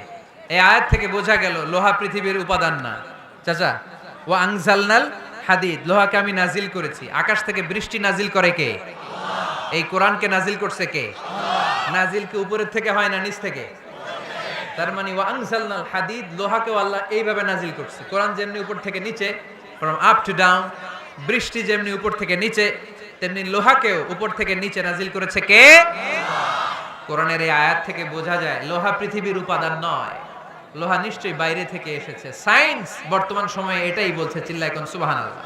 এই আয়াত থেকে বোঝা গেল লোহা পৃথিবীর উপাদান না। চাচা, ওয়া আনজালনাল হাদিদ, লোহাকে আমি নাজিল করেছি। আকাশ থেকে বৃষ্টি নাজিল করে কে? এই কোরআনকে নাজিল করছে কে? নাজিল কি উপরের থেকে হয় না নিচ থেকে? তার মানে ওয়া আনজালনাল হাদিদ, লোহাকেও আল্লাহ এইভাবে নাজিল করছে। কোরআন যেমনি উপর থেকে নিচে, ফ্রম আপ টু ডাউন, বৃষ্টি যেমনি উপর থেকে নিচে, তেমনি লোহাকেও উপর থেকে নিচে নাজিল করেছে কে? কোরআনের এই আয়াত থেকে বোঝা যায় লোহা পৃথিবীর উপাদান নয়, লোহা নিশ্চয়ই বাইরে থেকে এসেছে। সায়েন্স বর্তমান সময়ে এটাই বলছে, চিল্লায় কোন সুবহানাল্লাহ।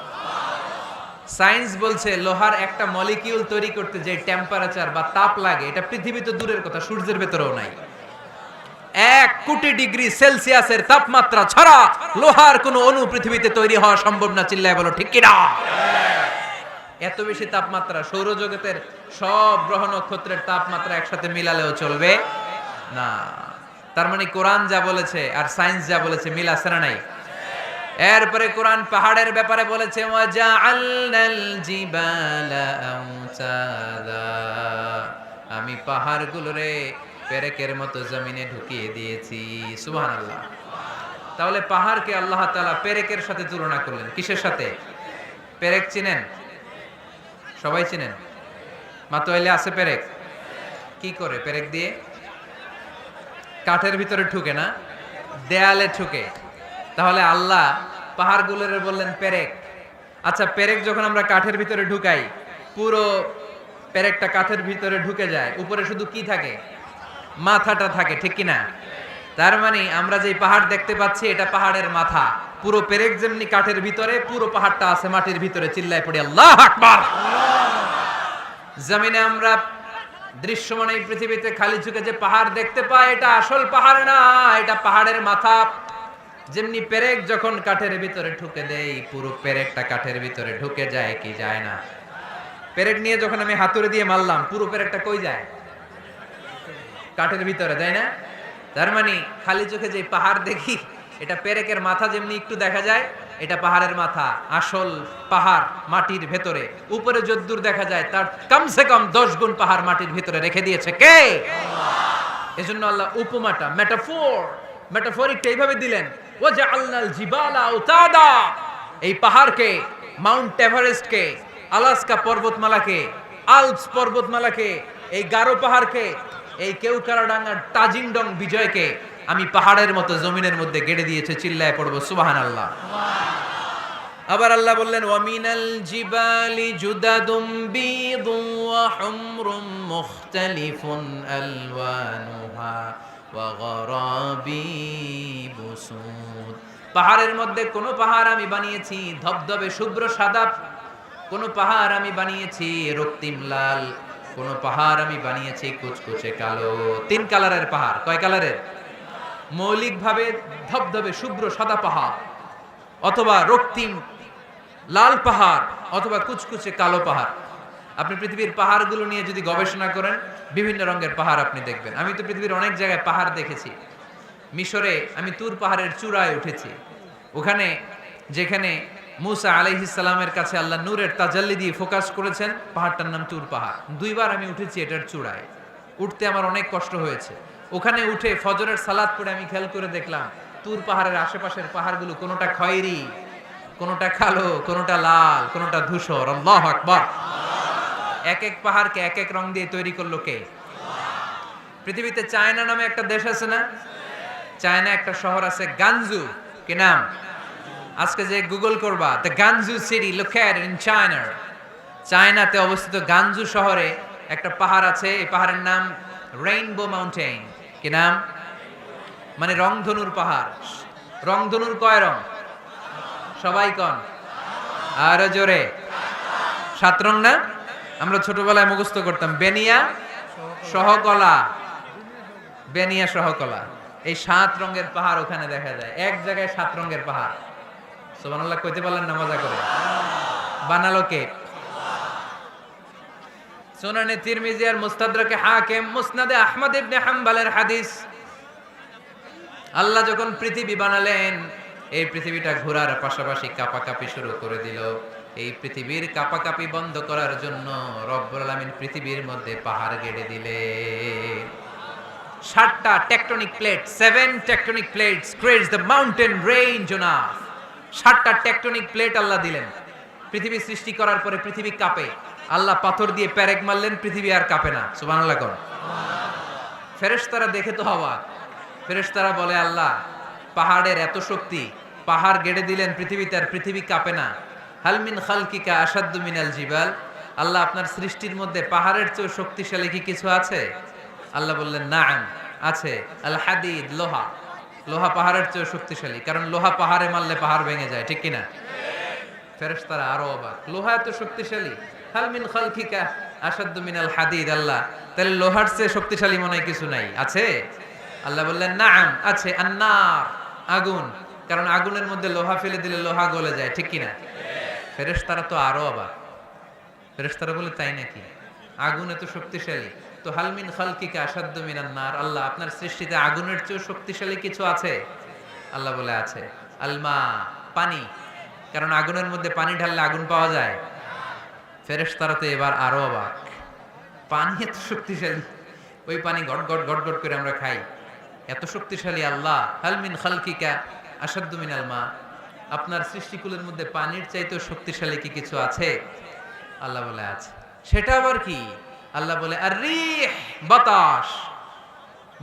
সায়েন্স বলছে লোহার একটা মলিকিউল তৈরি করতে যে টেম্পারেচার বা তাপ লাগে, এটা পৃথিবীতে দূরের কথা, সূর্যের ভেতরেও নাই। 1 কোটি ডিগ্রি সেলসিয়াসের তাপমাত্রা ছাড়া লোহার কোনো অণু পৃথিবীতে তৈরি হওয়া সম্ভব না। চিল্লায় বলো ঠিক কিনা? এত বেশি তাপমাত্রা সৌরজগতের সব গ্রহ নক্ষত্রের তাপমাত্রা একসাথে মিলালেও চলবে না। তার মানে কোরআন যা বলেছে আর সায়েন্স যা বলেছে মিল আছে না নাই? এরপরে কোরআন পাহাড়ের ব্যাপারে বলেছে, ওয়াজআলনাল জিবালা আওতাদা, আমি পাহাড়গুলোরে পেরেকের মতো জমিনে ঢুকিয়ে দিয়েছি। সুবহানাল্লাহ। তাহলে পাহাড়কে আল্লাহ তাআলা পেরেকের সাথে তুলনা করলেন। কিসের সাথে? পেরেক চিনেন? সবাই চিনেন? মাতোয়াইলে আছে পেরেক? কি করে পেরেক দিয়ে? কাঠের ভিতরে ঢুকে না, দেয়ালে ঢুকে। তাহলে আল্লাহ পাহাড়গুলোরে বললেন পেরেক। আচ্ছা, পেরেক যখন আমরা কাঠের ভিতরে ঢুকাই, পুরো পেরেকটা কাঠের ভিতরে ঢুকে যায়, উপরে শুধু কি থাকে? মাথাটা থাকে, ঠিক কিনা? তার মানে আমরা যে পাহাড় দেখতে পাচ্ছি এটা পাহাড়ের মাথা। পুরো পেরেক যেমনি কাঠের ভিতরে, পুরো পাহাড়টা আছে মাটির ভিতরে। চিল্লায় পড়ি আল্লাহু আকবার। জমিনে আমরা দৃশ্যমান এই পৃথিবীতে খালি চোখে যে পাহাড় দেখতে পাই, এটা আসল পাহাড় না, এটা পাহাড়ের মাথা। যেমনি পেরেক যখন কাঠের ভিতরে ঢুকে দেই, পুরো পেরেকটা কাঠের ভিতরে ঢুকে যায় কি যায় না? পেরেক নিয়ে যখন আমি হাতুড়ি দিয়ে মারলাম, পুরো পেরেকটা কই যায়? কাঠের ভিতরে, তাই না? তার মানে খালি চোখে যে পাহাড় দেখি, এটা পেরেকের মাথা যেমনি একটু দেখা যায়, এটা পাহাড়ের মাথা। আসল পাহাড় মাটির ভেতরে, উপরে যদ্দূর দেখা যায় তার কমসে কম 10 গুণ পাহাড় মাটির ভিতরে রেখে দিয়েছে কে? আল্লাহ। এজন্য আল্লাহ উপমাটা, মেটাফরিকটা এইভাবে দিলেন, ওয়াজআলনাল জিবালা আওতাদা। এই পাহাড়কে, মাউন্ট এভারেস্টকে, আলাস্কা পর্বতমালাকে, আলপস পর্বতমালাকে, এই গারো পাহাড়কে, এই কেওক্রাডাঙ্গার তাজিংডং বিজয়কে আমি পাহাড়ের মতো জমিনের মধ্যে গেড়ে দিয়েছে। চিল্লায় পড়বো সুবহানাল্লাহ। আবার আল্লাহ বললেন, ওয়ামিনাল জিবালি জুদাদুম বিদুন ওয়া হুমরুম মুখতালিফুন আলওয়ানুহা ওয়া গরাবিবু সুদ। পাহাড়ের মধ্যে কোন পাহাড় আমি বানিয়েছি ধবধবে শুভ্র সাদা, কোন পাহাড় আমি বানিয়েছি রক্তিম লাল, কোন পাহাড় আমি বানিয়েছি কুচকুচে কালো। 3 কালারের পাহাড়। কয় কালারের? মৌলিকভাবে ধবধবে শুভ্র সাদা পাহাড়, অথবা রক্তিম লাল পাহাড়, অথবা কুচকুচে কালো পাহাড়। আপনি পৃথিবীর পাহাড়গুলো নিয়ে যদি গবেষণা করেন, বিভিন্ন রঙের পাহাড় আপনি দেখবেন। আমি তো পৃথিবীর অনেক জায়গায় পাহাড় দেখেছি। মিশরে আমি তুর পাহাড়ের চূড়ায় উঠেছি। ওখানে যেখানে মুসা আলাইহিস সালামের কাছে আল্লাহ নূরের তাজাল্লি দিয়ে ফোকাস করেছেন, পাহাড়টার নাম তুর পাহাড়। 2 বার আমি উঠেছি এটার চূড়ায়। উঠতে আমার অনেক কষ্ট হয়েছে। ওখানে উঠে ফজরের সালাত পড়ে আমি খেয়াল করে দেখলাম তুর পাহাড়ের আশেপাশের পাহাড়গুলো কোনোটা খয়েরি, কোনোটা কালো, কোনোটা লাল, কোনোটা ধূসর। আল্লাহু আকবার। এক এক পাহাড়কে এক এক রং দিয়ে তৈরি করলো কে? পৃথিবীতে চায়না নামে একটা দেশ আছে না? চায়না একটা শহর আছে গানজু। কি নাম? আজকে যে গুগল করবা, the গানজু city located in China. চায়নাতে অবস্থিত গানজু শহরে একটা পাহাড় আছে। এই পাহাড়ের নাম রেইনবো মাউন্টেন। কি নাম? মানে রংধনুর পাহাড়। রংধনুর কয় রং? সবাই কন, আরো জোরে। 7 রং না? আমরা ছোটবেলায় মুখস্থ করতাম, বেনিয়া সহকলা, বেনিয়া সহকলা। এই 7 রঙের পাহাড় ওখানে দেখা যায়। এক জায়গায় 7 রঙের পাহাড়। সুবহানাল্লাহ কইতে পারলেন না? মজা করে বানালো কে? সুনানে তিরমিজি আর মুস্তাদরাকে হাকিম, মুসনাদে আহমদ ইবনে হাম্বলের হাদিস। আল্লাহ যখন পৃথিবী বানালেন, এই পৃথিবীটা ঘোরার পাশাপাশি কাঁপাকাঁপি শুরু করে দিল। এই পৃথিবীর কাঁপাকাঁপি বন্ধ করার জন্য রব্বুল আলামিন পৃথিবীর মধ্যে পাহাড় গেড়ে দিলেন। 7টা tectonic plate, 7 tectonic plates creates the mountain range on earth. 7টা টেকটনিক প্লেট আল্লাহ দিলেন। পৃথিবী সৃষ্টি করার পরে পৃথিবী কাঁপে। আল্লাহ পাথর দিয়ে পেরেক মারলেন, পৃথিবী আর কাঁপে না। সুবহানাল্লাহ কোন? ফেরেশতারা দেখে তো অবাক। ফেরেশতারা বলে, আল্লাহ পাহাড়ের এত শক্তি, পাহাড় গেড়ে দিলেন পৃথিবীতে, আর পৃথিবী কাঁপে না। হাল মিন খালকিকা আশাদ্দু মিনাল জিবাল। আল্লাহ আপনার সৃষ্টির মধ্যে পাহাড়ের চেয়ে শক্তিশালী কি কিছু আছে? আল্লাহ বললেন, নাআম, আছে। আল হাদিদ, লোহা। লোহা পাহাড়ের চেয়ে শক্তিশালী, কারণ লোহা পাহাড়ে মারলে পাহাড় ভেঙে যায়, ঠিক কিনা? ফেরেশতারা আরো অবাক, লোহা এত শক্তিশালী? হাল মিন খালকিকা আশাদ্দু মিনাল হাদিদ। আল্লাহ, তাহলে লোহার চেয়ে শক্তিশালী মনে হয় কিছু নাই, আছে? আল্লাহ বললেন, নাআম, আছে। আন্নার, আগুন, কারণ আগুনের মধ্যে লোহা ফেলে দিলে লোহা গলে যায়, ঠিক কিনা? ফেরেশতারা তো আরো অবাক। ফেরেশতারা বলে, তাই নাকি? আগুন এত শক্তিশালী, তো হাল মিন খালকিকা আশাদ্দু মিনান নার। আল্লাহ আপনার সৃষ্টিতে আগুনের চেয়ে শক্তিশালী কিছু আছে? আল্লাহ বলে, আছে। আলমা, পানি, কারণ আগুনের মধ্যে পানি ঢাললে আগুন পাওয়া যায়। ফেরেশতারা তো এবার আরো অবাক, পানি এত শক্তিশালী, ওই পানি গট গট গট গট করে আমরা খাই, এত শক্তিশালী আল্লাহ। হাল মিন খালকিকা আশাদ্দু মিনাল মা। আপনার সৃষ্টিকুলের মধ্যে পানির চাইতেও শক্তিশালী কি কিছু আছে? আল্লাহ বলে আছে। সেটা আবার কি? আল্লাহ বলে আর রিহ, বাতাস।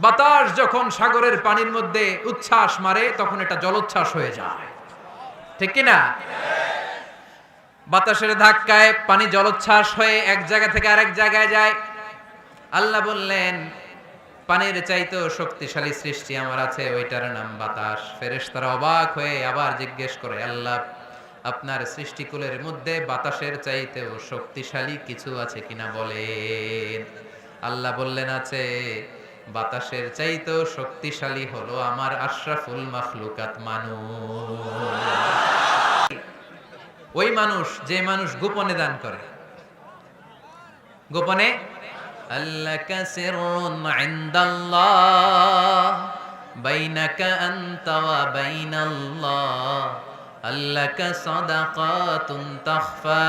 বাতাস যখন সাগরের পানির মধ্যে উচ্ছ্বাস মারে তখন এটা জলোচ্ছ্বাস হয়ে যায়, ঠিক কি না? বাতাসের ধাক্কায় পানি জলোচ্ছ্বাস হয়ে এক জায়গা থেকে আরেক জায়গায় যায়। আল্লাহ বললেন পানির চাইতেও শক্তিশালী সৃষ্টি আমার আছে, ওইটার নাম বাতাস। ফেরেশতারা অবাক হয়ে আবার জিজ্ঞেস করে, আল্লাহ আপনার সৃষ্টিকুলের মধ্যে বাতাসের চাইতেও শক্তিশালী কিছু আছে কিনা বলেন। আল্লাহ বললেন আছে। বাতাসের চাইতেও শক্তিশালী হলো আমার আশরাফুল মাখলুকাত মানুষ। ওই মানুষ যে মানুষ গোপনে দান করে। গোপনে আল্লাকা সিররুন ইনদাল্লাহ বাইনাকা আনতা ওয়া বাইনাল্লাহ আল্লাকা সাদাকাতুন তাখফা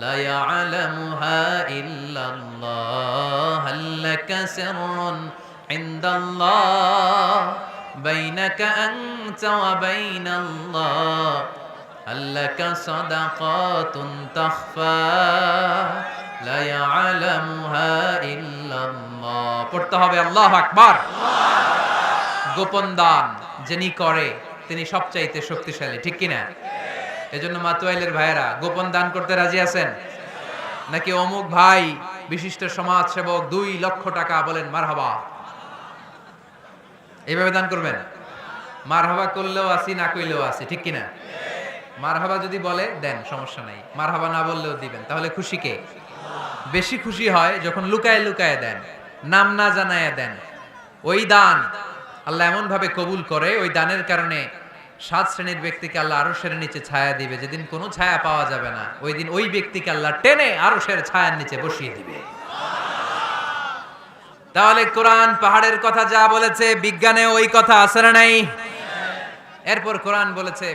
লা ইয়ালামুহা ইল্লাল্লাহ আল্লাকা সিররুন ইনদাল্লাহ বাইনাকা আনতা ওয়া বাইনাল্লাহ আল্লাকা সাদাকাতুন তাখফা লা ইয়ালামুহা ইল্লাল্লাহ। পড়তে হবে আল্লাহু আকবার। গোপন দান যিনি করে তিনি সবচাইতে শক্তিশালী, ঠিক কি না? এজন্য মাতুয়াইলের ভাইয়েরা গোপন দান করতে রাজি আছেন নাকি? অমুক ভাই বিশিষ্ট সমাজ সেবক 2 লক্ষ টাকা, বলেন মারহাবা। এইভাবে দান করবেন। মারহাবা করলেও আসি, না কইলেও আসি, ঠিক কি না? মারহাবা যদি বলে দেন, সমস্যা নাই। মারহাবা না বললেও দিবেন। তাহলে খুশি কে? বেশি খুশি হয় যখন লুকায় লুকায় দেন, নাম না জানায় দেন। ওই দান আল্লাহ এমন ভাবে কবুল করে, ওই দানের কারণে 7 শ্রেণীর ব্যক্তিকে আল্লাহ আরশের নিচে ছায়া দিবে। যেদিন কোনো ছায়া পাওয়া যাবে না, ওই দিন ওই ব্যক্তিকে আল্লাহ টেনে আরশের ছায়ার নিচে বসিয়ে দিবে। তাহলে কোরআন পাহাড়ের কথা যা বলেছে, বিজ্ঞানে ওই কথা আছে না নাই? এরপর কোরআন বলেছে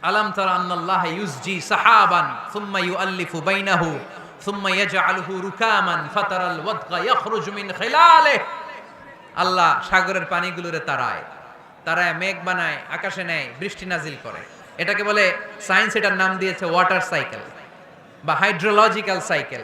আলাম তারা আন্নাল্লাহ ইউসজি সাহাবান সুম্মা ইউআল্লিফু বাইনাহু সুম্মা ইয়াজআলুহু রুকামান ফাতারাল ওয়াদকা ইয়াখরুজু মিন খিলালিহি। আল্লাহ সাগরের পানিগুলোরে তারায় মেঘ বানায়, আকাশে নেয়, বৃষ্টি নাজিল করে। এটাকে বলে সায়েন্স, এটার নাম দিয়েছে ওয়াটার সাইকেল বা হাইড্রোলজিক্যাল সাইকেল।